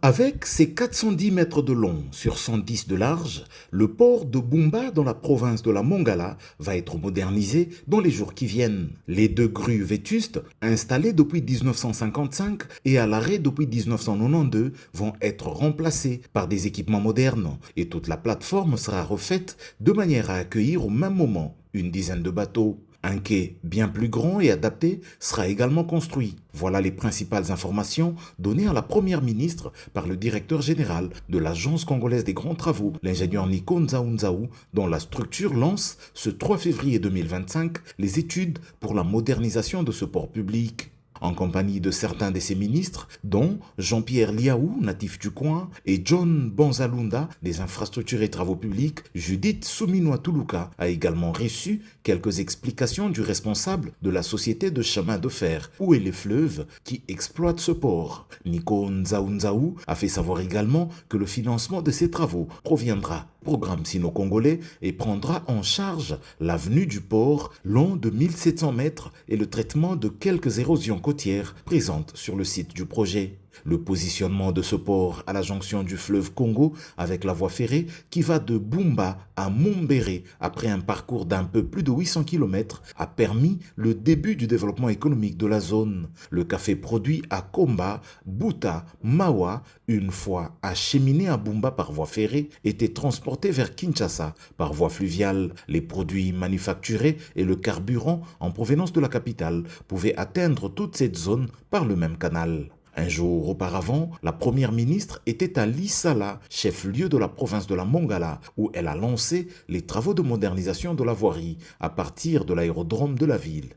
Avec ses 410 mètres de long sur 110 de large, le port de Bumba dans la province de la Mongala va être modernisé dans les jours qui viennent. Les deux grues vétustes, installées depuis 1955 et à l'arrêt depuis 1992, vont être remplacées par des équipements modernes et toute la plateforme sera refaite de manière à accueillir au même moment une dizaine de bateaux. Un quai bien plus grand et adapté sera également construit. Voilà les principales informations données à la Première ministre par le directeur général de l'Agence congolaise des grands travaux, l'ingénieur Nico Nzaou, dont la structure lance ce 3 février 2025 les études pour la modernisation de ce port public. En compagnie de certains de ses ministres, dont Jean-Pierre Liaou, natif du coin, et John Banzalunda, des infrastructures et travaux publics, Judith Souminoa Toulouka a également reçu quelques explications du responsable de la société de chemin de fer, Où est les fleuves, qui exploite ce port. Nico Nzaou a fait savoir également que le financement de ces travaux proviendra du programme sino-congolais et prendra en charge l'avenue du port long de 1700 mètres et le traitement de quelques érosions côtières présentes sur le site du projet. Le positionnement de ce port à la jonction du fleuve Congo avec la voie ferrée qui va de Bumba à Mumbere après un parcours d'un peu plus de 800 km a permis le début du développement économique de la zone. Le café produit à Komba, Buta, Mawa, une fois acheminé à Bumba par voie ferrée, était transporté vers Kinshasa par voie fluviale. Les produits manufacturés et le carburant en provenance de la capitale pouvaient atteindre toute cette zone par le même canal. Un jour auparavant, la première ministre était à Lissala, chef-lieu de la province de la Mongala, où elle a lancé les travaux de modernisation de la voirie à partir de l'aérodrome de la ville.